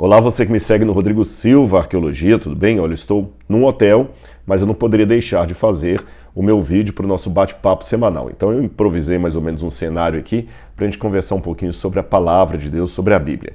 Olá, você que me segue no Rodrigo Silva Arqueologia, tudo bem? Olha, eu estou num hotel, mas eu não poderia deixar de fazer o meu vídeo para o nosso bate-papo semanal. Então eu improvisei mais ou menos um cenário aqui para a gente conversar um pouquinho sobre a palavra de Deus, sobre a Bíblia.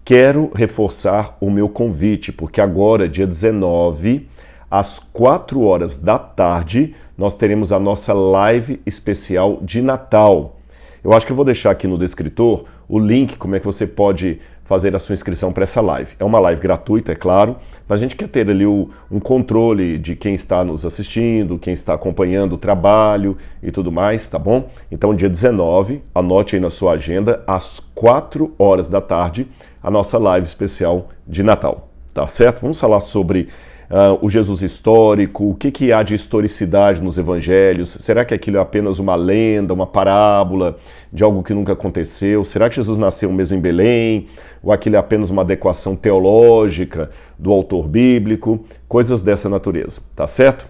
Quero reforçar o meu convite, porque agora, dia 19, às 4 horas da tarde, nós teremos a nossa live especial de Natal. Eu acho que eu vou deixar aqui no descritor o link, como é que você pode fazer a sua inscrição para essa live. É uma live gratuita, é claro, mas a gente quer ter ali um controle de quem está nos assistindo, quem está acompanhando o trabalho e tudo mais, tá bom? Então, dia 19, anote aí na sua agenda, às 4 horas da tarde, a nossa live especial de Natal, tá certo? Vamos falar sobre o Jesus histórico, o que há de historicidade nos evangelhos. Será que aquilo é apenas uma lenda, uma parábola de algo que nunca aconteceu? Será que Jesus nasceu mesmo em Belém? Ou aquilo é apenas uma adequação teológica do autor bíblico? Coisas dessa natureza, tá certo?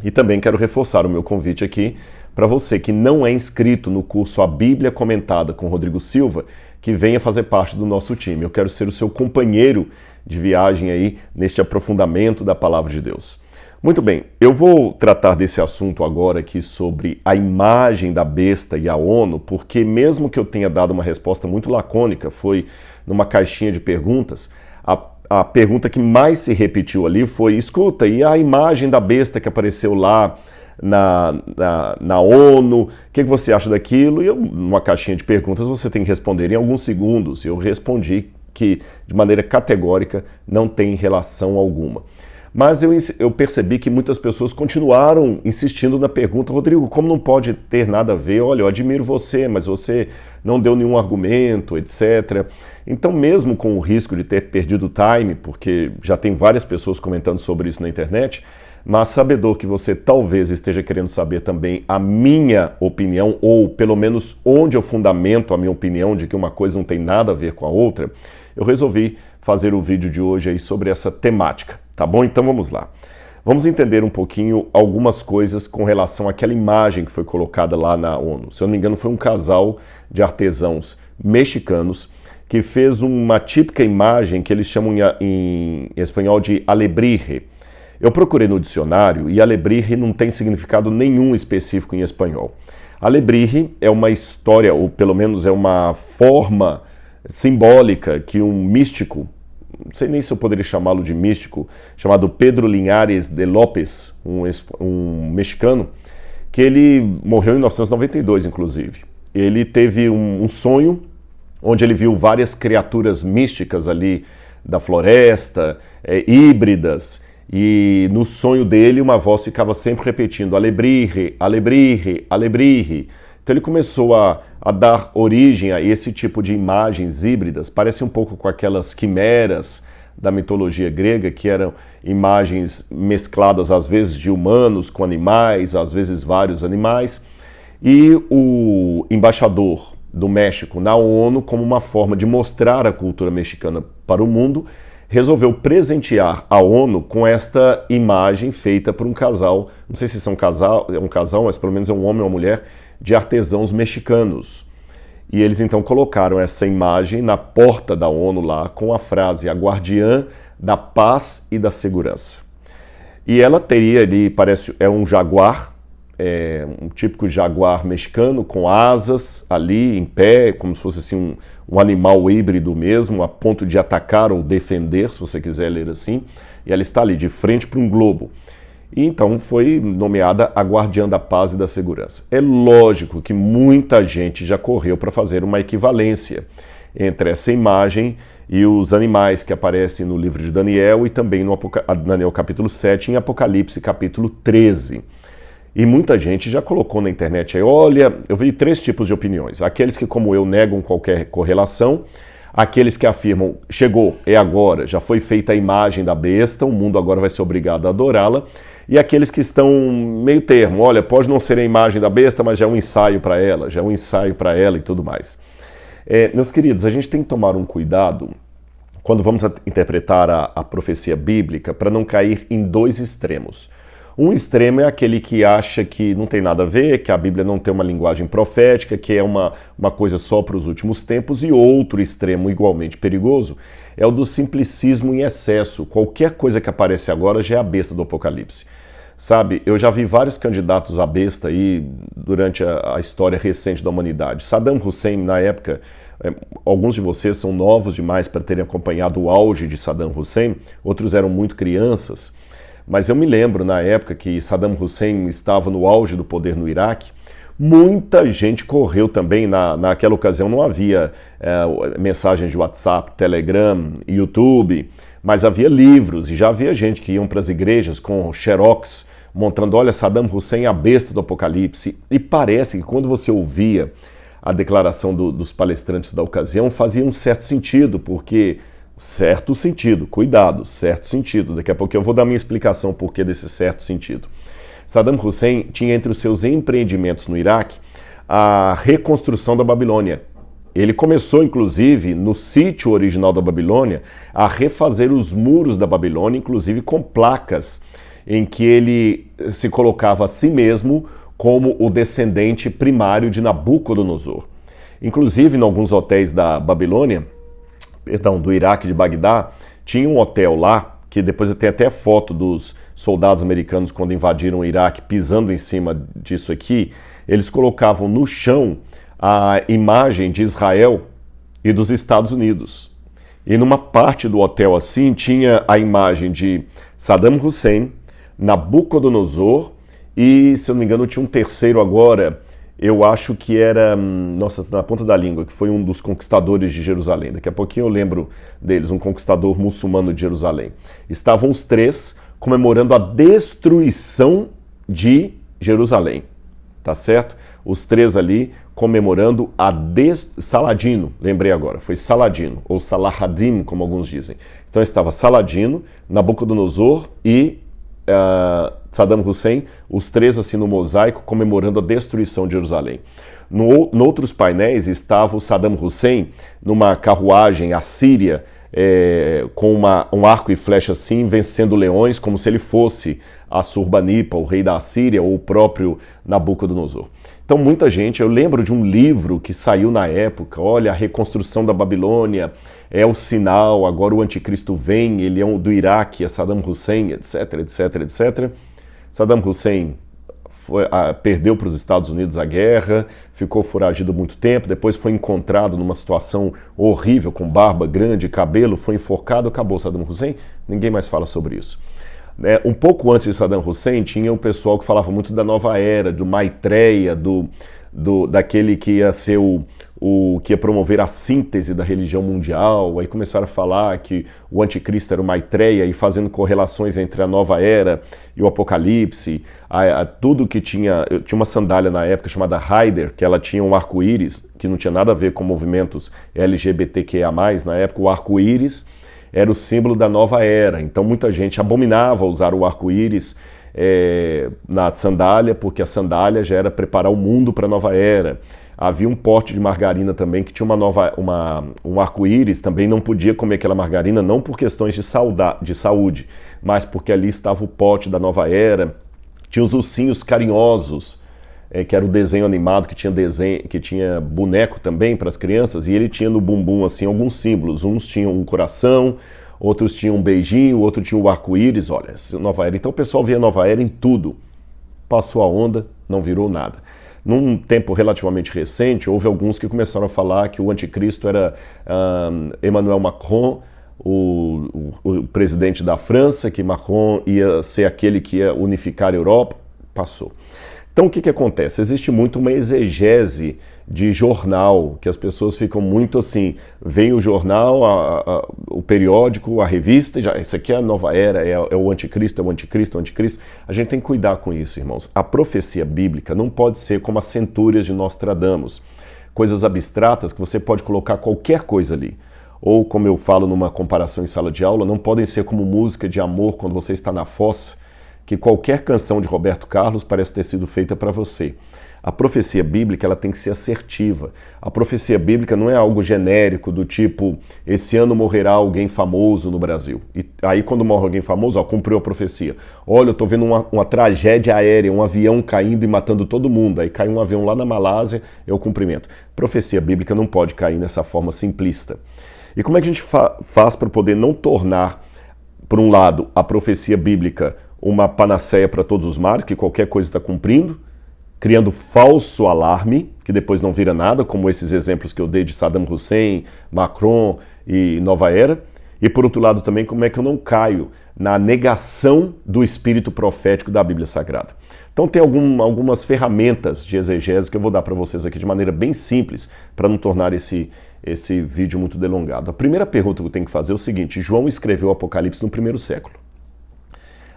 E também quero reforçar o meu convite aqui para você que não é inscrito no curso A Bíblia Comentada com Rodrigo Silva, que venha fazer parte do nosso time. Eu quero ser o seu companheiro de viagem aí neste aprofundamento da Palavra de Deus. Muito bem, eu vou tratar desse assunto agora aqui sobre a imagem da besta e a ONU, porque mesmo que eu tenha dado uma resposta muito lacônica, foi numa caixinha de perguntas, a pergunta que mais se repetiu ali foi: escuta, e a imagem da besta que apareceu lá na ONU, o que você acha daquilo? E numa caixinha de perguntas você tem que responder em alguns segundos. E eu respondi que, de maneira categórica, não tem relação alguma. Mas eu percebi que muitas pessoas continuaram insistindo na pergunta: Rodrigo, como não pode ter nada a ver? Olha, eu admiro você, mas você não deu nenhum argumento, etc. Então, mesmo com o risco de ter perdido o time, porque já tem várias pessoas comentando sobre isso na internet, mas sabedor que você talvez esteja querendo saber também a minha opinião, ou pelo menos onde eu fundamento a minha opinião de que uma coisa não tem nada a ver com a outra, eu resolvi fazer o vídeo de hoje aí sobre essa temática, tá bom? Então vamos lá. Vamos entender um pouquinho algumas coisas com relação àquela imagem que foi colocada lá na ONU. Se eu não me engano, foi um casal de artesãos mexicanos que fez uma típica imagem que eles chamam em espanhol de alebrije. Eu procurei no dicionário e alebrije não tem significado nenhum específico em espanhol. Alebrije é uma história, ou pelo menos é uma forma simbólica que um místico, não sei nem se eu poderia chamá-lo de místico, chamado Pedro Linhares de López, um mexicano, que ele morreu em 1992, inclusive. Ele teve um sonho onde ele viu várias criaturas místicas ali da floresta, híbridas, e no sonho dele uma voz ficava sempre repetindo alebrije, alebrije, alebrije. Então ele começou a dar origem a esse tipo de imagens híbridas, parece um pouco com aquelas quimeras da mitologia grega, que eram imagens mescladas às vezes de humanos com animais, às vezes vários animais. E o embaixador do México na ONU, como uma forma de mostrar a cultura mexicana para o mundo, resolveu presentear a ONU com esta imagem feita por um casal, não sei se é um casal, mas pelo menos é um homem ou uma mulher, de artesãos mexicanos. E eles então colocaram essa imagem na porta da ONU lá com a frase: a guardiã da paz e da segurança. E ela teria ali, parece, um jaguar, um típico jaguar mexicano com asas ali em pé, como se fosse assim um animal híbrido mesmo, a ponto de atacar ou defender, se você quiser ler assim. E ela está ali de frente para um globo. E então foi nomeada a guardiã da paz e da segurança. É lógico que muita gente já correu para fazer uma equivalência entre essa imagem e os animais que aparecem no livro de Daniel e também no Daniel capítulo 7 e em Apocalipse capítulo 13. E muita gente já colocou na internet aí: olha, eu vi 3 tipos de opiniões. Aqueles que, como eu, negam qualquer correlação, aqueles que afirmam: chegou, é agora, já foi feita a imagem da besta, o mundo agora vai ser obrigado a adorá-la, e aqueles que estão meio termo: olha, pode não ser a imagem da besta, mas já é um ensaio para ela, e tudo mais. Meus queridos, a gente tem que tomar um cuidado quando vamos interpretar a profecia bíblica para não cair em 2 extremos. Um extremo é aquele que acha que não tem nada a ver, que a Bíblia não tem uma linguagem profética, que é uma coisa só para os últimos tempos, e outro extremo igualmente perigoso é o do simplicismo em excesso. Qualquer coisa que aparece agora já é a besta do Apocalipse. Sabe, eu já vi vários candidatos à besta aí durante a história recente da humanidade. Saddam Hussein, na época, alguns de vocês são novos demais para terem acompanhado o auge de Saddam Hussein, outros eram muito crianças, mas eu me lembro na época que Saddam Hussein estava no auge do poder no Iraque, muita gente correu também, naquela ocasião não havia mensagens de WhatsApp, Telegram, YouTube, mas havia livros e já havia gente que iam para as igrejas com xerox, mostrando, olha, Saddam Hussein é a besta do Apocalipse. E parece que quando você ouvia a declaração dos palestrantes da ocasião, fazia um certo sentido, porque certo sentido, cuidado, certo sentido. Daqui a pouco eu vou dar minha explicação por que desse certo sentido. Saddam Hussein tinha entre os seus empreendimentos no Iraque a reconstrução da Babilônia. Ele começou, inclusive, no sítio original da Babilônia, a refazer os muros da Babilônia, inclusive com placas em que ele se colocava a si mesmo como o descendente primário de Nabucodonosor. Inclusive, em alguns hotéis da Babilônia, do Iraque, de Bagdá, tinha um hotel lá, que depois tem até foto dos soldados americanos quando invadiram o Iraque, pisando em cima disso aqui, eles colocavam no chão a imagem de Israel e dos Estados Unidos. E numa parte do hotel assim tinha a imagem de Saddam Hussein, Nabucodonosor e, se eu não me engano, tinha um terceiro agora, eu acho que era, nossa, na ponta da língua, que foi um dos conquistadores de Jerusalém. Daqui a pouquinho eu lembro deles, um conquistador muçulmano de Jerusalém. Estavam os três comemorando a destruição de Jerusalém, tá certo? Os três ali comemorando Saladino, lembrei agora, foi Saladino, ou Salahaddin, como alguns dizem. Então estava Saladino, Nabucodonosor e Saddam Hussein, os três assim no mosaico, comemorando a destruição de Jerusalém. Noutros painéis estava o Saddam Hussein numa carruagem assíria, com um arco e flecha assim, vencendo leões, como se ele fosse Assurbanipal, o rei da Assíria, ou o próprio Nabucodonosor. Então muita gente, eu lembro de um livro que saiu na época, olha, a reconstrução da Babilônia é o sinal, agora o anticristo vem, ele é do Iraque, é Saddam Hussein, etc, etc, etc. Saddam Hussein perdeu para os Estados Unidos a guerra, ficou foragido muito tempo, depois foi encontrado numa situação horrível, com barba grande, cabelo, foi enforcado, acabou Saddam Hussein, ninguém mais fala sobre isso. Um pouco antes de Saddam Hussein, tinha o pessoal que falava muito da nova era, do Maitreya, daquele que ia ser que ia promover a síntese da religião mundial. Aí começaram a falar que o anticristo era o Maitreya e fazendo correlações entre a nova era e o Apocalipse. Tudo que tinha uma sandália na época chamada Haider, que ela tinha um arco-íris, que não tinha nada a ver com movimentos LGBTQIA+, na época o arco-íris era o símbolo da nova era. Então muita gente abominava usar o arco-íris na sandália, porque a sandália já era preparar o mundo para a nova era. Havia um pote de margarina também que tinha um arco-íris, também não podia comer aquela margarina, não por questões de saúde, mas porque ali estava o pote da nova era. Tinha os ursinhos carinhosos, que era o desenho animado, que tinha boneco também para as crianças, e ele tinha no bumbum assim alguns símbolos. Uns tinham um coração, outros tinham um beijinho, outro tinha o arco-íris. Olha, essa nova era. Então o pessoal via nova era em tudo. Passou a onda, não virou nada. Num tempo relativamente recente, houve alguns que começaram a falar que o anticristo era Emmanuel Macron, o presidente da França, que Macron ia ser aquele que ia unificar a Europa. Passou. Então o que acontece? Existe muito uma exegese de jornal, que as pessoas ficam muito assim, vem o jornal, o periódico, a revista, já, isso aqui é a nova era, é o anticristo, é o anticristo, é o anticristo. A gente tem que cuidar com isso, irmãos. A profecia bíblica não pode ser como as centúrias de Nostradamus, coisas abstratas que você pode colocar qualquer coisa ali. Ou, como eu falo numa comparação em sala de aula, não podem ser como música de amor quando você está na fossa, que qualquer canção de Roberto Carlos parece ter sido feita para você. A profecia bíblica ela tem que ser assertiva. A profecia bíblica não é algo genérico do tipo, esse ano morrerá alguém famoso no Brasil. E aí quando morre alguém famoso, ó, cumpriu a profecia. Olha, eu estou vendo uma tragédia aérea, um avião caindo e matando todo mundo. Aí cai um avião lá na Malásia, eu cumprimento. Profecia bíblica não pode cair nessa forma simplista. E como é que a gente faz para poder não tornar, por um lado, a profecia bíblica uma panaceia para todos os males, que qualquer coisa está cumprindo, criando falso alarme, que depois não vira nada, como esses exemplos que eu dei de Saddam Hussein, Macron e Nova Era. E por outro lado também, como é que eu não caio na negação do espírito profético da Bíblia Sagrada. Então tem algumas ferramentas de exegese que eu vou dar para vocês aqui de maneira bem simples, para não tornar esse vídeo muito delongado. A primeira pergunta que eu tenho que fazer é o seguinte: João escreveu o Apocalipse no primeiro século.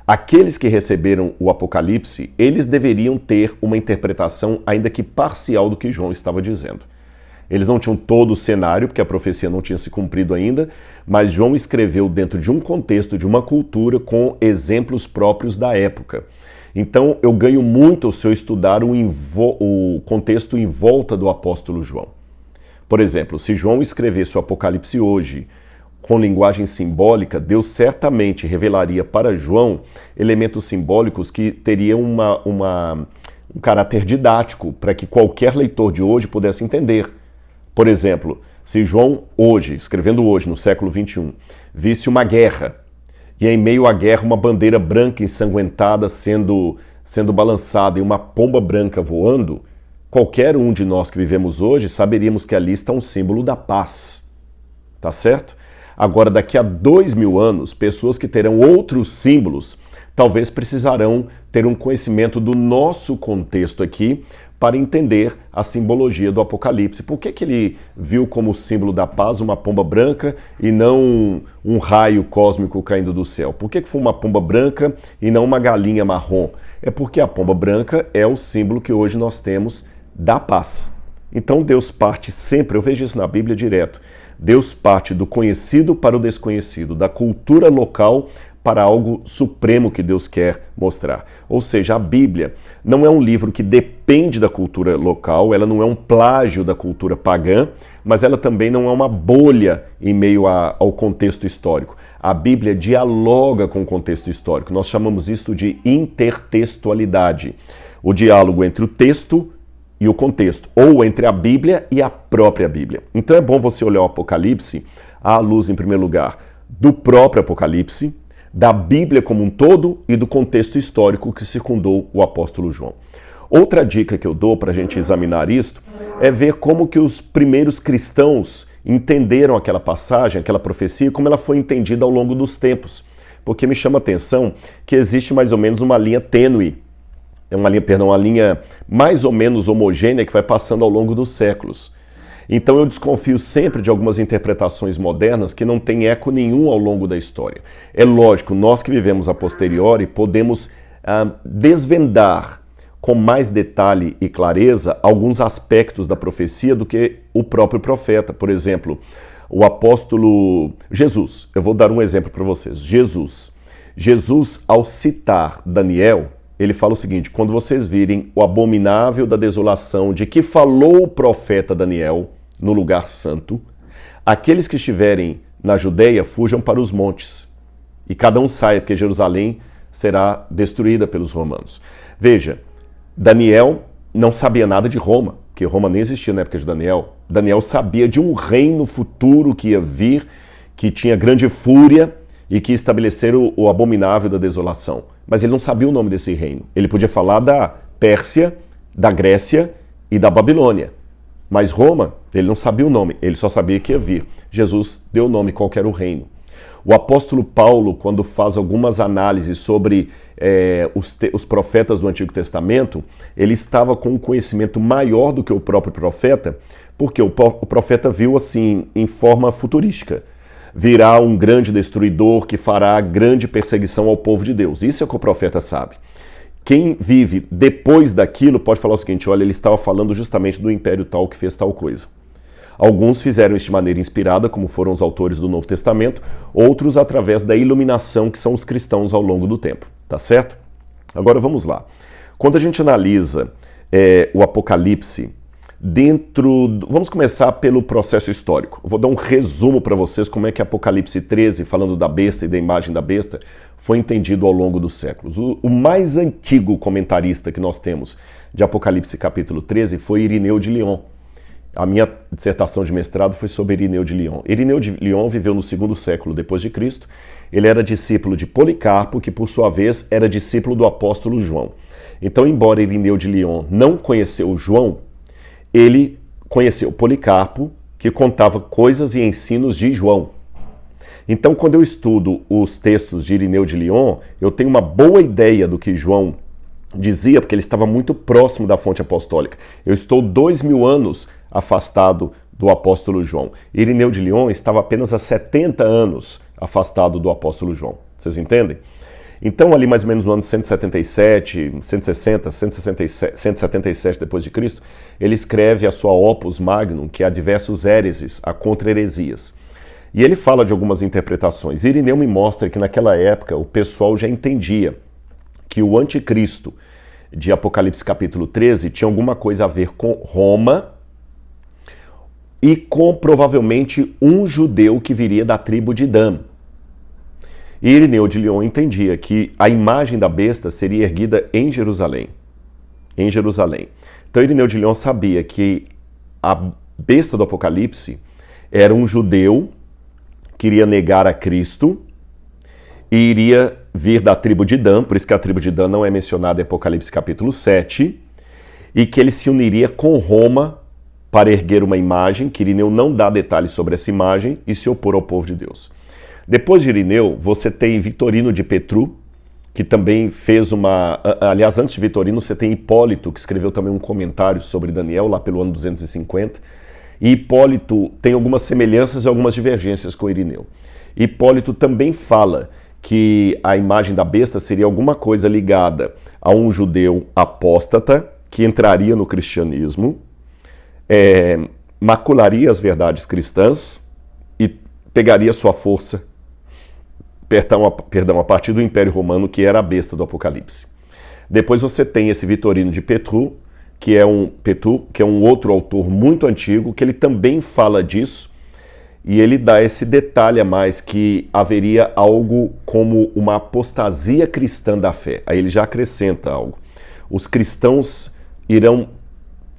Aqueles que receberam o Apocalipse, eles deveriam ter uma interpretação ainda que parcial do que João estava dizendo. Eles não tinham todo o cenário, porque a profecia não tinha se cumprido ainda, mas João escreveu dentro de um contexto, de uma cultura, com exemplos próprios da época. Então eu ganho muito se eu estudar o contexto em volta do apóstolo João. Por exemplo, se João escrevesse o Apocalipse hoje, com linguagem simbólica, Deus certamente revelaria para João elementos simbólicos que teriam um caráter didático para que qualquer leitor de hoje pudesse entender. Por exemplo, se João hoje, escrevendo hoje, no século XXI, visse uma guerra e em meio à guerra uma bandeira branca ensanguentada sendo balançada e uma pomba branca voando, qualquer um de nós que vivemos hoje saberíamos que ali está um símbolo da paz. Tá certo? Agora, daqui a 2000 anos, pessoas que terão outros símbolos talvez precisarão ter um conhecimento do nosso contexto aqui para entender a simbologia do Apocalipse. Por que ele viu como símbolo da paz uma pomba branca e não um raio cósmico caindo do céu? Por que foi uma pomba branca e não uma galinha marrom? É porque a pomba branca é o símbolo que hoje nós temos da paz. Então Deus parte sempre, eu vejo isso na Bíblia direto, Deus parte do conhecido para o desconhecido, da cultura local para algo supremo que Deus quer mostrar. Ou seja, a Bíblia não é um livro que depende da cultura local, ela não é um plágio da cultura pagã, mas ela também não é uma bolha em meio ao contexto histórico. A Bíblia dialoga com o contexto histórico. Nós chamamos isso de intertextualidade. O diálogo entre o texto e o contexto, ou entre a Bíblia e a própria Bíblia. Então é bom você olhar o Apocalipse à luz, em primeiro lugar, do próprio Apocalipse, da Bíblia como um todo e do contexto histórico que circundou o apóstolo João. Outra dica que eu dou para a gente examinar isto é ver como que os primeiros cristãos entenderam aquela passagem, aquela profecia, como ela foi entendida ao longo dos tempos. Porque me chama a atenção que existe mais ou menos uma linha tênue, uma linha mais ou menos homogênea que vai passando ao longo dos séculos. Então eu desconfio sempre de algumas interpretações modernas que não têm eco nenhum ao longo da história. É lógico, nós que vivemos a posteriori podemos desvendar com mais detalhe e clareza alguns aspectos da profecia do que o próprio profeta. Por exemplo, o apóstolo Jesus. Eu vou dar um exemplo para vocês. Jesus, ao citar Daniel, ele fala o seguinte: quando vocês virem o abominável da desolação de que falou o profeta Daniel no lugar santo, aqueles que estiverem na Judeia fujam para os montes, e cada um saia, porque Jerusalém será destruída pelos romanos. Veja, Daniel não sabia nada de Roma, porque Roma nem existia na época de Daniel. Daniel sabia de um reino futuro que ia vir, que tinha grande fúria e que estabeleceram o abominável da desolação. Mas ele não sabia o nome desse reino. Ele podia falar da Pérsia, da Grécia e da Babilônia. Mas Roma, ele não sabia o nome, ele só sabia que ia vir. Jesus deu o nome, qual que era o reino. O apóstolo Paulo, quando faz algumas análises sobre os profetas do Antigo Testamento, ele estava com um conhecimento maior do que o próprio profeta, porque o profeta viu assim, em forma futurística. Virá um grande destruidor que fará grande perseguição ao povo de Deus. Isso é o que o profeta sabe. Quem vive depois daquilo pode falar o seguinte: olha, ele estava falando justamente do império tal que fez tal coisa. Alguns fizeram isso de maneira inspirada, como foram os autores do Novo Testamento, outros através da iluminação, que são os cristãos ao longo do tempo. Tá certo? Agora vamos lá. Quando a gente analisa o Apocalipse vamos começar pelo processo histórico. Eu vou dar um resumo para vocês como é que Apocalipse 13, falando da besta e da imagem da besta, foi entendido ao longo dos séculos. O mais antigo comentarista que nós temos de Apocalipse capítulo 13 foi Irineu de Lyon. A minha dissertação de mestrado foi sobre Irineu de Lyon. Irineu de Lyon viveu no 2º século depois de Cristo. Ele era discípulo de Policarpo, que por sua vez era discípulo do apóstolo João. Então, embora Irineu de Lyon não conheceu João, ele conheceu Policarpo, que contava coisas e ensinos de João. Então, quando eu estudo os textos de Irineu de Lyon, eu tenho uma boa ideia do que João dizia, porque ele estava muito próximo da fonte apostólica. Eu estou 2000 anos afastado do apóstolo João. Irineu de Lyon estava apenas há 70 anos afastado do apóstolo João. Vocês entendem? Então, ali mais ou menos no ano 177, 160, 177 depois de Cristo, ele escreve a sua Opus Magnum, que há diversos héreses, a contra-heresias. E ele fala de algumas interpretações. Irineu me mostra que naquela época o pessoal já entendia que o anticristo de Apocalipse capítulo 13 tinha alguma coisa a ver com Roma e com provavelmente um judeu que viria da tribo de Dan. E Irineu de Lyon entendia que a imagem da besta seria erguida em Jerusalém. Em Jerusalém. Então Irineu de Lyon sabia que a besta do Apocalipse era um judeu que iria negar a Cristo e iria vir da tribo de Dan, por isso que a tribo de Dan não é mencionada em Apocalipse capítulo 7, e que ele se uniria com Roma para erguer uma imagem, que Irineu não dá detalhes sobre essa imagem, e se opor ao povo de Deus. Depois de Irineu, você tem Vitorino de Petru, que também fez uma... Aliás, antes de Vitorino, você tem Hipólito, que escreveu também um comentário sobre Daniel, lá pelo ano 250. E Hipólito tem algumas semelhanças e algumas divergências com Irineu. Hipólito também fala que a imagem da besta seria alguma coisa ligada a um judeu apóstata, que entraria no cristianismo, macularia as verdades cristãs e pegaria sua força a partir do Império Romano, que era a besta do Apocalipse. Depois você tem esse Vitorino de Petru, que é um outro autor muito antigo, que ele também fala disso, e ele dá esse detalhe a mais, que haveria algo como uma apostasia cristã da fé. Aí ele já acrescenta algo. Os cristãos irão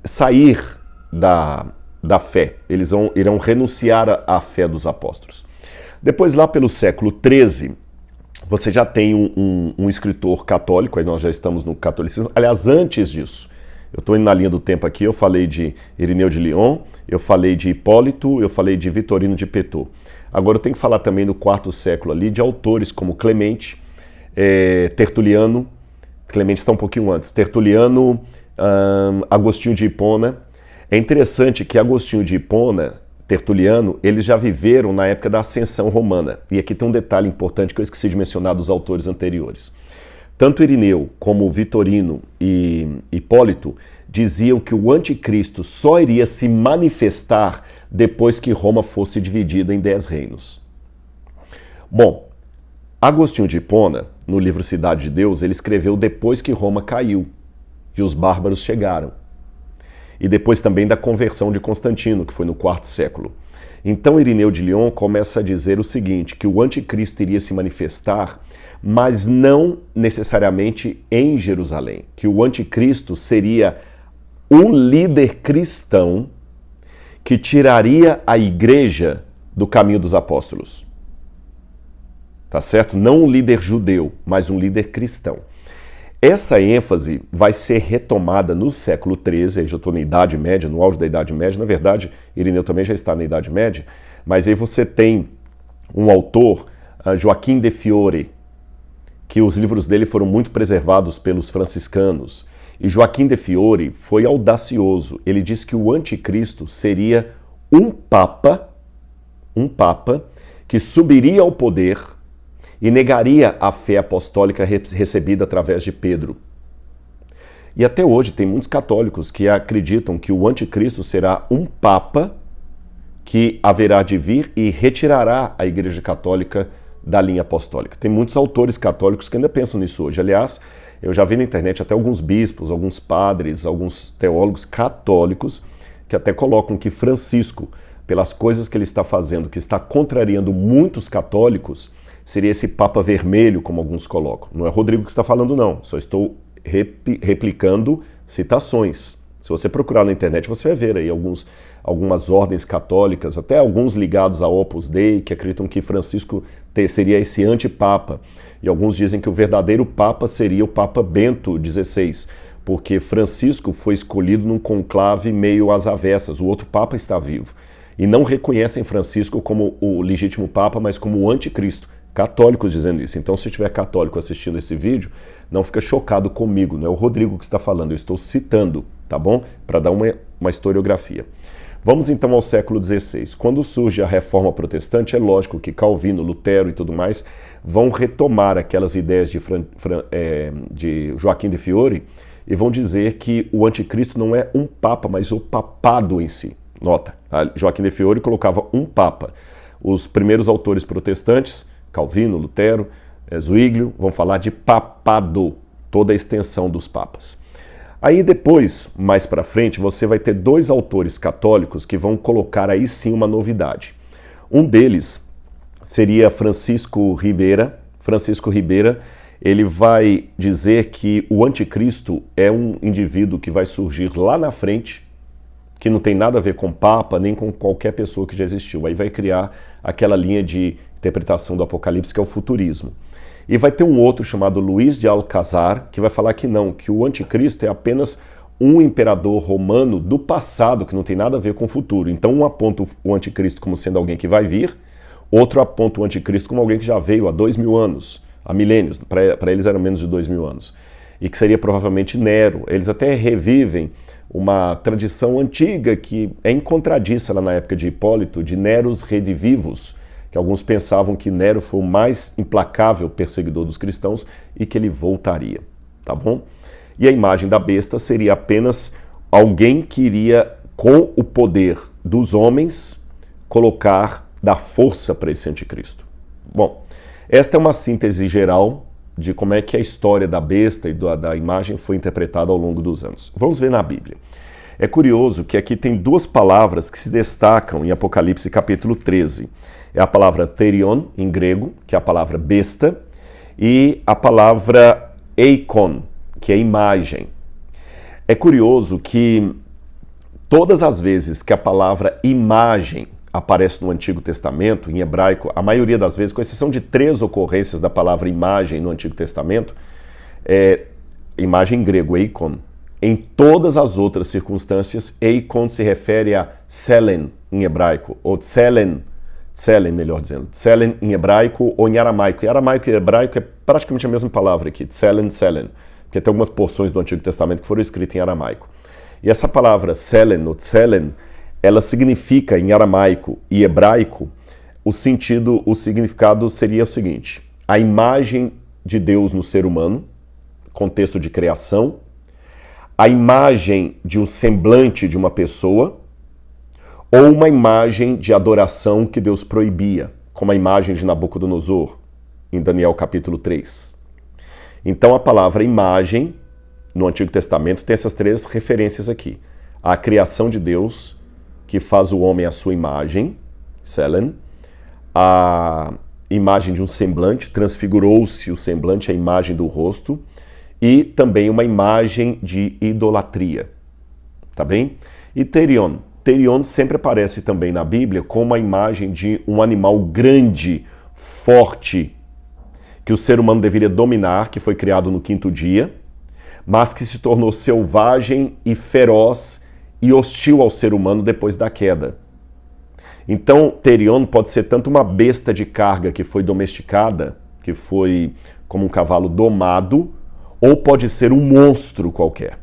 sair da fé, eles irão renunciar à fé dos apóstolos. Depois, lá pelo século XIII, você já tem um escritor católico, aí nós já estamos no catolicismo. Aliás, antes disso, eu estou indo na linha do tempo aqui, eu falei de Irineu de Lyon, eu falei de Hipólito, eu falei de Vitorino de Petru. Agora eu tenho que falar também no IV século ali, de autores como Clemente, Tertuliano, Clemente está um pouquinho antes, Tertuliano, Agostinho de Hipona. É interessante que Agostinho de Hipona, Tertuliano, eles já viveram na época da ascensão romana. E aqui tem um detalhe importante que eu esqueci de mencionar dos autores anteriores. Tanto Irineu como Vitorino e Hipólito diziam que o anticristo só iria se manifestar depois que Roma fosse dividida em 10 reinos. Bom, Agostinho de Hipona, no livro Cidade de Deus, ele escreveu depois que Roma caiu e os bárbaros chegaram. E depois também da conversão de Constantino, que foi no IV século. Então Irineu de Lyon começa a dizer o seguinte, que o anticristo iria se manifestar, mas não necessariamente em Jerusalém, que o anticristo seria um líder cristão que tiraria a igreja do caminho dos apóstolos. Tá certo? Não um líder judeu, mas um líder cristão. Essa ênfase vai ser retomada no século XIII, aí já estou na Idade Média, no auge da Idade Média. Na verdade, Irineu também já está na Idade Média, mas aí você tem um autor, Joaquim de Fiore, que os livros dele foram muito preservados pelos franciscanos. E Joaquim de Fiore foi audacioso. Ele disse que o anticristo seria um papa que subiria ao poder e negaria a fé apostólica recebida através de Pedro. E até hoje tem muitos católicos que acreditam que o anticristo será um papa que haverá de vir e retirará a Igreja Católica da linha apostólica. Tem muitos autores católicos que ainda pensam nisso hoje. Aliás, Eu já vi na internet até alguns bispos, alguns padres, alguns teólogos católicos que até colocam que Francisco, pelas coisas que ele está fazendo, que está contrariando muitos católicos, seria esse Papa Vermelho, como alguns colocam. Não é Rodrigo que está falando, não. Só estou replicando citações. Se você procurar na internet, você vai ver aí algumas ordens católicas, até alguns ligados a Opus Dei, que acreditam que Francisco seria esse antipapa. E alguns dizem que o verdadeiro Papa seria o Papa Bento XVI, porque Francisco foi escolhido num conclave meio às avessas. O outro Papa está vivo. E não reconhecem Francisco como o legítimo Papa, mas como o anticristo. Católicos dizendo isso. Então, se tiver católico assistindo esse vídeo, não fica chocado comigo, não é o Rodrigo que está falando, eu estou citando, tá bom? Para dar uma historiografia. Vamos então ao século XVI. Quando surge a Reforma Protestante, é lógico que Calvino, Lutero e tudo mais vão retomar aquelas ideias de Joaquim de Fiore e vão dizer que o anticristo não é um papa, mas o papado em si. Nota, Joaquim de Fiore colocava um papa. Os primeiros autores protestantes, Calvino, Lutero, Zwinglio, vão falar de papado, toda a extensão dos papas. Aí depois, mais para frente, você vai ter dois autores católicos que vão colocar aí sim uma novidade. Um deles seria Francisco Ribeira. Francisco Ribeira, ele vai dizer que o anticristo é um indivíduo que vai surgir lá na frente, que não tem nada a ver com papa, nem com qualquer pessoa que já existiu. Aí vai criar aquela linha de interpretação do Apocalipse, que é o futurismo. E vai ter um outro chamado Luís de Alcazar, que vai falar que não, que o anticristo é apenas um imperador romano do passado, que não tem nada a ver com o futuro. Então um aponta o anticristo como sendo alguém que vai vir, outro aponta o anticristo como alguém que já veio há 2000 anos, há milênios, para eles eram menos de 2000 anos. E que seria provavelmente Nero. Eles até revivem uma tradição antiga que é encontradiça lá na época de Hipólito, de Neros redivivos, que alguns pensavam que Nero foi o mais implacável perseguidor dos cristãos e que ele voltaria, tá bom? E a imagem da besta seria apenas alguém que iria, com o poder dos homens, dar força para esse anticristo. Bom, esta é uma síntese geral de como é que a história da besta e da imagem foi interpretada ao longo dos anos. Vamos ver na Bíblia. É curioso que aqui tem duas palavras que se destacam em Apocalipse capítulo 13. É a palavra therion, em grego, que é a palavra besta, e a palavra eikon, que é imagem. É curioso que todas as vezes que a palavra imagem aparece no Antigo Testamento, em hebraico, a maioria das vezes, com exceção de 3 ocorrências da palavra imagem no Antigo Testamento, imagem em grego, eikon. Em todas as outras circunstâncias, eikon se refere a tselen em hebraico, ou tselen, melhor dizendo, tselen em hebraico ou em aramaico. E aramaico e hebraico é praticamente a mesma palavra aqui, tselen, porque tem algumas porções do Antigo Testamento que foram escritas em aramaico. E essa palavra tselen ou tselen, ela significa em aramaico e hebraico, o significado seria o seguinte: a imagem de Deus no ser humano, contexto de criação, a imagem de um semblante de uma pessoa, ou uma imagem de adoração que Deus proibia, como a imagem de Nabucodonosor, em Daniel capítulo 3. Então a palavra imagem, no Antigo Testamento, tem essas 3 referências aqui. A criação de Deus, que faz o homem à sua imagem, Selen, a imagem de um semblante, transfigurou-se o semblante, a imagem do rosto, e também uma imagem de idolatria, tá bem? E Therion. Therion sempre aparece também na Bíblia como a imagem de um animal grande, forte, que o ser humano deveria dominar, que foi criado no 5º dia, mas que se tornou selvagem e feroz e hostil ao ser humano depois da queda. Então, Therion pode ser tanto uma besta de carga que foi domesticada, que foi como um cavalo domado, ou pode ser um monstro qualquer.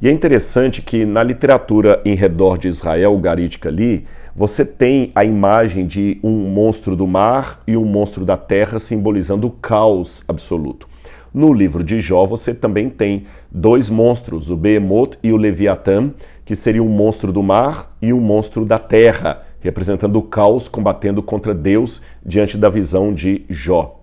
E é interessante que na literatura em redor de Israel, ugarítica ali, você tem a imagem de um monstro do mar e um monstro da terra simbolizando o caos absoluto. No livro de Jó você também tem 2 monstros, o Behemoth e o Leviatã, que seria um monstro do mar e um monstro da terra, representando o caos combatendo contra Deus diante da visão de Jó.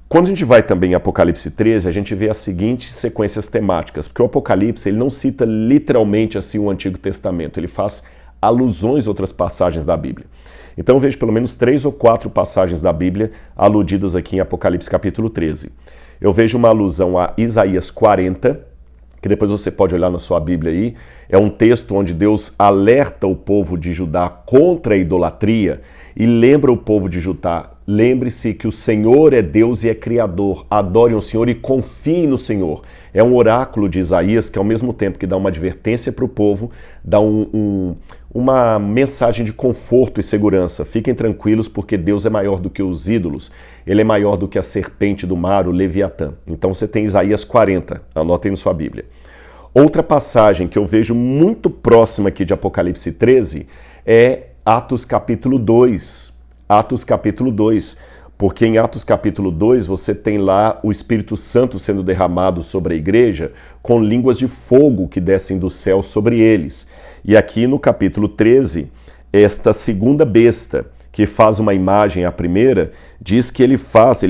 Quando a gente vai também em Apocalipse 13, a gente vê as seguintes sequências temáticas, porque o Apocalipse ele não cita literalmente assim o Antigo Testamento, ele faz alusões a outras passagens da Bíblia. Então eu vejo pelo menos 3 ou 4 passagens da Bíblia aludidas aqui em Apocalipse capítulo 13. Eu vejo uma alusão a Isaías 40, que depois você pode olhar na sua Bíblia aí, é um texto onde Deus alerta o povo de Judá contra a idolatria e lembra o povo de Judá, lembre-se que o Senhor é Deus e é Criador, adorem o Senhor e confiem no Senhor. É um oráculo de Isaías que ao mesmo tempo que dá uma advertência para o povo, dá uma mensagem de conforto e segurança. Fiquem tranquilos porque Deus é maior do que os ídolos, ele é maior do que a serpente do mar, o Leviatã. Então você tem Isaías 40, anotem na sua Bíblia. Outra passagem que eu vejo muito próxima aqui de Apocalipse 13 é Atos capítulo 2. Atos capítulo 2, porque em Atos capítulo 2 você tem lá o Espírito Santo sendo derramado sobre a igreja com línguas de fogo que descem do céu sobre eles. E aqui no capítulo 13, esta segunda besta, que faz uma imagem à primeira, diz que ele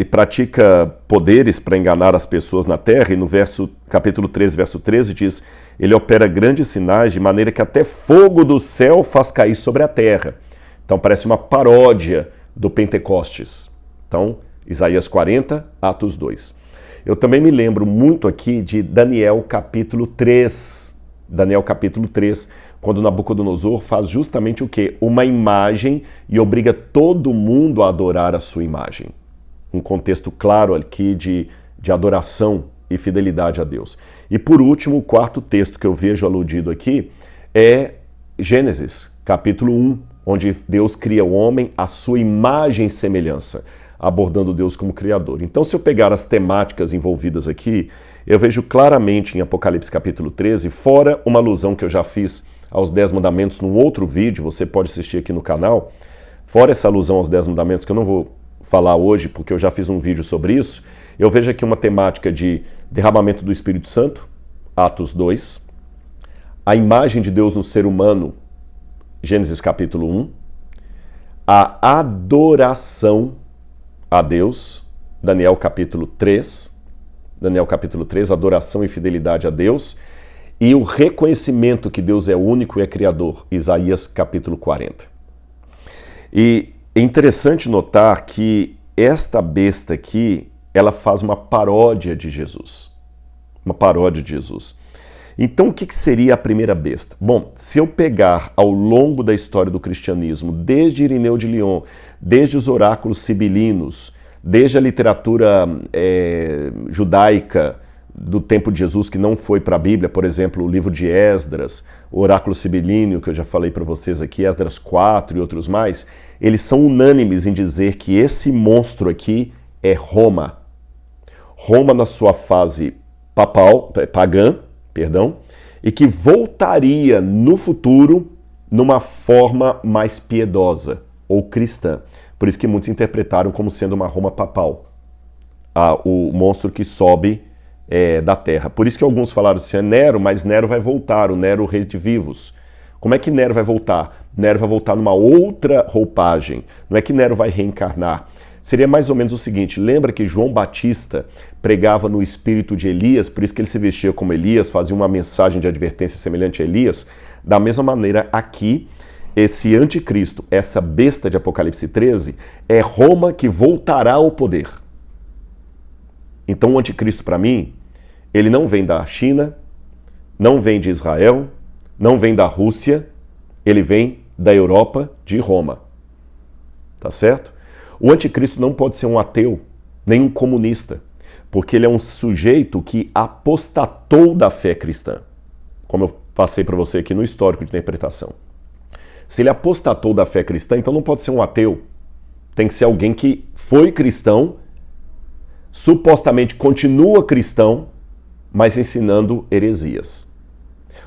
pratica poderes para enganar as pessoas na terra, e no capítulo 13, verso 13 diz, ele opera grandes sinais de maneira que até fogo do céu faz cair sobre a terra. Então parece uma paródia do Pentecostes. Então, Isaías 40, Atos 2. Eu também me lembro muito aqui de Daniel capítulo 3. Daniel capítulo 3, quando Nabucodonosor faz justamente o quê? Uma imagem e obriga todo mundo a adorar a sua imagem. Um contexto claro aqui de adoração e fidelidade a Deus. E por último, o quarto texto que eu vejo aludido aqui é Gênesis capítulo 1, onde Deus cria o homem à sua imagem e semelhança, abordando Deus como Criador. Então, se eu pegar as temáticas envolvidas aqui, eu vejo claramente em Apocalipse capítulo 13, fora uma alusão que eu já fiz aos 10 mandamentos num outro vídeo, você pode assistir aqui no canal, fora essa alusão aos 10 mandamentos, que eu não vou falar hoje, porque eu já fiz um vídeo sobre isso, eu vejo aqui uma temática de derramamento do Espírito Santo, Atos 2, a imagem de Deus no ser humano, Gênesis capítulo 1, a adoração a Deus, Daniel capítulo 3, adoração e fidelidade a Deus, e o reconhecimento que Deus é único e é criador, Isaías capítulo 40. E é interessante notar que esta besta aqui, ela faz uma paródia de Jesus. Uma paródia de Jesus. Então, o que seria a primeira besta? Bom, se eu pegar ao longo da história do cristianismo, desde Irineu de Lyon, desde os oráculos sibilinos, desde a literatura judaica do tempo de Jesus, que não foi para a Bíblia, por exemplo, o livro de Esdras, o oráculo sibilíneo, que eu já falei para vocês aqui, Esdras 4 e outros mais, eles são unânimes em dizer que esse monstro aqui é Roma. Roma na sua fase pagã, e que voltaria no futuro numa forma mais piedosa ou cristã. Por isso que muitos interpretaram como sendo uma Roma papal, o monstro que sobe da terra. Por isso que alguns falaram assim, é Nero, mas Nero vai voltar, o Nero, o rei de vivos. Como é que Nero vai voltar? Nero vai voltar numa outra roupagem, não é que Nero vai reencarnar. Seria mais ou menos o seguinte, lembra que João Batista pregava no espírito de Elias, por isso que ele se vestia como Elias, fazia uma mensagem de advertência semelhante a Elias? Da mesma maneira, aqui, esse anticristo, essa besta de Apocalipse 13, é Roma que voltará ao poder. Então o anticristo, para mim, ele não vem da China, não vem de Israel, não vem da Rússia, ele vem da Europa, de Roma. Tá certo? O anticristo não pode ser um ateu, nem um comunista, porque ele é um sujeito que apostatou da fé cristã, como eu passei para você aqui no histórico de interpretação. Se ele apostatou da fé cristã, então não pode ser um ateu. Tem que ser alguém que foi cristão, supostamente continua cristão, mas ensinando heresias.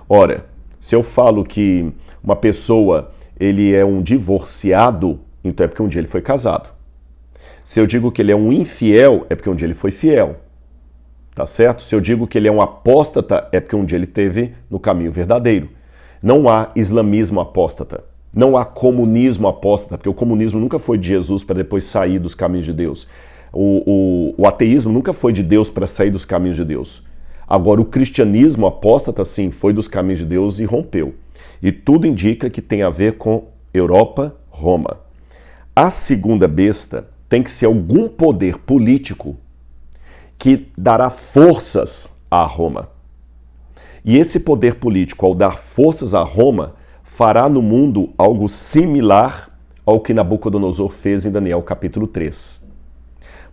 Ora, se eu falo que uma pessoa ele é um divorciado, então é porque um dia ele foi casado. Se eu digo que ele é um infiel, é porque um dia ele foi fiel. Tá certo? Se eu digo que ele é um apóstata, é porque um dia ele esteve no caminho verdadeiro. Não há islamismo apóstata. Não há comunismo apóstata, porque o comunismo nunca foi de Jesus para depois sair dos caminhos de Deus. O ateísmo nunca foi de Deus para sair dos caminhos de Deus. Agora, o cristianismo apóstata, sim, foi dos caminhos de Deus e rompeu. E tudo indica que tem a ver com Europa, Roma. A segunda besta tem que ser algum poder político que dará forças a Roma. E esse poder político, ao dar forças a Roma, fará no mundo algo similar ao que Nabucodonosor fez em Daniel capítulo 3.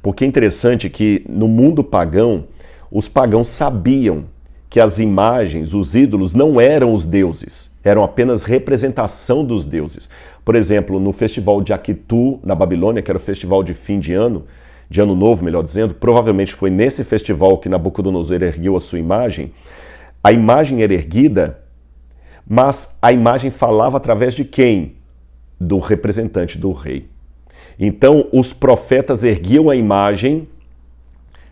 Porque é interessante que no mundo pagão, os pagãos sabiam que as imagens, os ídolos, não eram os deuses, eram apenas representação dos deuses. Por exemplo, no festival de Akitu, na Babilônia, que era o festival de fim de ano novo, melhor dizendo, provavelmente foi nesse festival que Nabucodonosor ergueu a sua imagem. A imagem era erguida, mas a imagem falava através de quem? Do representante do rei. Então, os profetas erguiam a imagem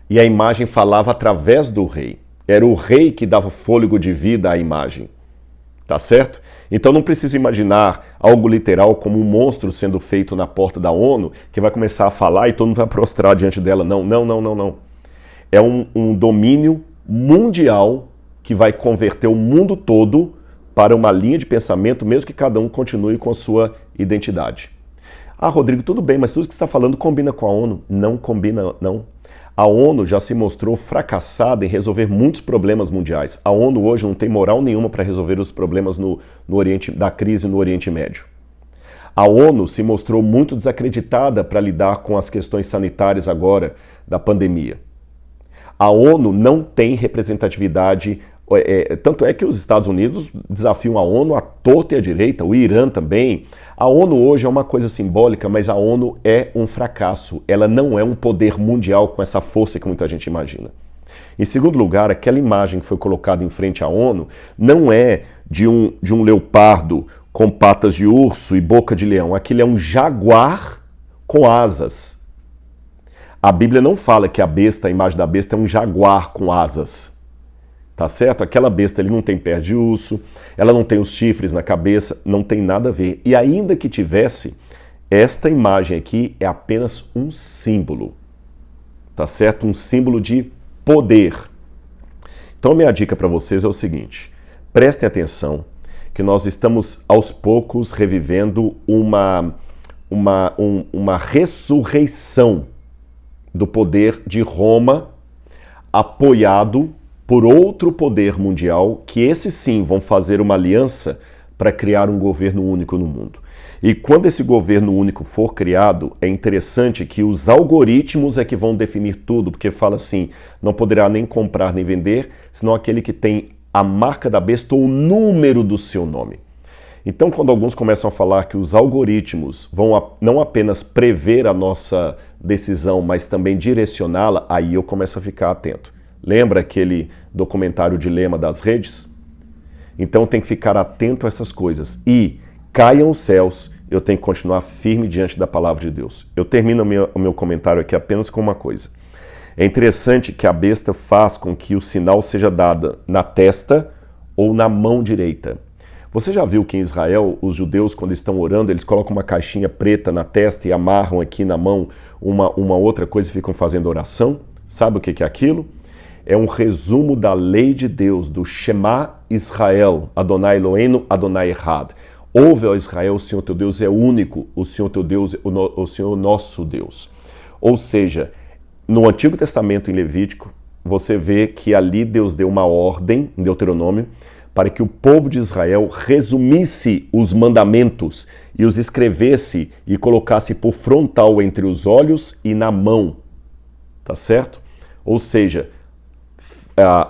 e a imagem falava através do rei. Era o rei que dava fôlego de vida à imagem. Tá certo? Então não preciso imaginar algo literal como um monstro sendo feito na porta da ONU que vai começar a falar e todo mundo vai prostrar diante dela. Não. É um domínio mundial que vai converter o mundo todo para uma linha de pensamento, mesmo que cada um continue com a sua identidade. Ah, Rodrigo, tudo bem, mas tudo que você está falando combina com a ONU. Não combina, não. A ONU já se mostrou fracassada em resolver muitos problemas mundiais. A ONU hoje não tem moral nenhuma para resolver os problemas da crise no Oriente Médio. A ONU se mostrou muito desacreditada para lidar com as questões sanitárias agora da pandemia. A ONU não tem representatividade. Tanto é que os Estados Unidos desafiam a ONU à torta e à direita, o Irã também. A ONU hoje é uma coisa simbólica, mas a ONU é um fracasso. Ela não é um poder mundial com essa força que muita gente imagina. Em segundo lugar, aquela imagem que foi colocada em frente à ONU não é de um leopardo com patas de urso e boca de leão. Aquilo é um jaguar com asas. A Bíblia não fala que a imagem da besta é um jaguar com asas. Tá certo? Aquela besta ele não tem pé de urso, ela não tem os chifres na cabeça, não tem nada a ver. E ainda que tivesse, esta imagem aqui é apenas um símbolo. Tá certo? Um símbolo de poder. Então minha dica para vocês é o seguinte: prestem atenção que nós estamos aos poucos revivendo uma ressurreição do poder de Roma, apoiado por outro poder mundial, que esses sim vão fazer uma aliança para criar um governo único no mundo. E quando esse governo único for criado, é interessante que os algoritmos é que vão definir tudo, porque fala assim, não poderá nem comprar nem vender, senão aquele que tem a marca da besta ou o número do seu nome. Então, quando alguns começam a falar que os algoritmos vão não apenas prever a nossa decisão, mas também direcioná-la, aí eu começo a ficar atento. Lembra aquele documentário Dilema das Redes? Então tem que ficar atento a essas coisas. E caiam os céus, eu tenho que continuar firme diante da palavra de Deus. Eu termino o meu comentário aqui apenas com uma coisa. É interessante que a besta faz com que o sinal seja dado na testa ou na mão direita. Você já viu que em Israel, os judeus, quando estão orando, eles colocam uma caixinha preta na testa e amarram aqui na mão uma outra coisa e ficam fazendo oração? Sabe o que é aquilo? É um resumo da lei de Deus, do Shema Israel, Adonai Eloheinu, Adonai Echad. Ouve, ó Israel, o Senhor teu Deus é único, o Senhor teu Deus, o Senhor nosso Deus. Ou seja, no Antigo Testamento, em Levítico, você vê que ali Deus deu uma ordem, em Deuteronômio, para que o povo de Israel resumisse os mandamentos e os escrevesse e colocasse por frontal entre os olhos e na mão. Tá certo? Ou seja,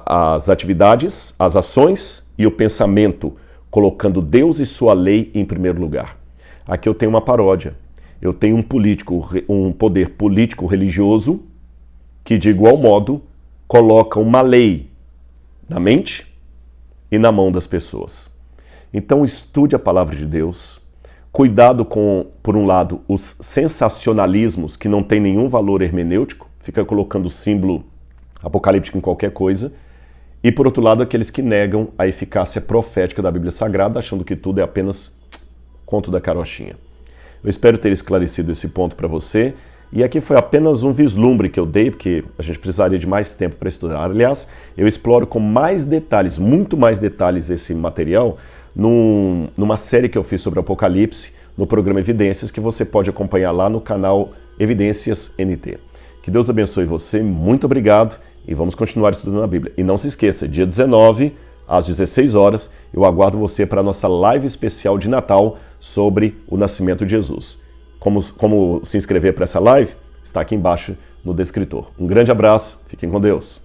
as atividades, as ações e o pensamento, colocando Deus e sua lei em primeiro lugar. Aqui eu tenho uma paródia. Eu tenho um poder político religioso que, de igual modo, coloca uma lei na mente e na mão das pessoas. Então estude a palavra de Deus. Cuidado com, por um lado, os sensacionalismos que não têm nenhum valor hermenêutico, fica colocando símbolo apocalíptico em qualquer coisa, e por outro lado aqueles que negam a eficácia profética da Bíblia Sagrada, achando que tudo é apenas conto da carochinha. Eu espero ter esclarecido esse ponto para você E aqui foi apenas um vislumbre que eu dei, porque a gente precisaria de mais tempo para estudar. Aliás, eu exploro com mais detalhes, muito mais detalhes esse material, numa série que eu fiz sobre Apocalipse, no programa Evidências, que você pode acompanhar lá no canal Evidências NT. Que Deus abençoe você, muito obrigado e vamos continuar estudando a Bíblia. E não se esqueça, dia 19, às 16 horas, eu aguardo você para a nossa live especial de Natal sobre o nascimento de Jesus. Como se inscrever para essa live? Está aqui embaixo no descritor. Um grande abraço, fiquem com Deus.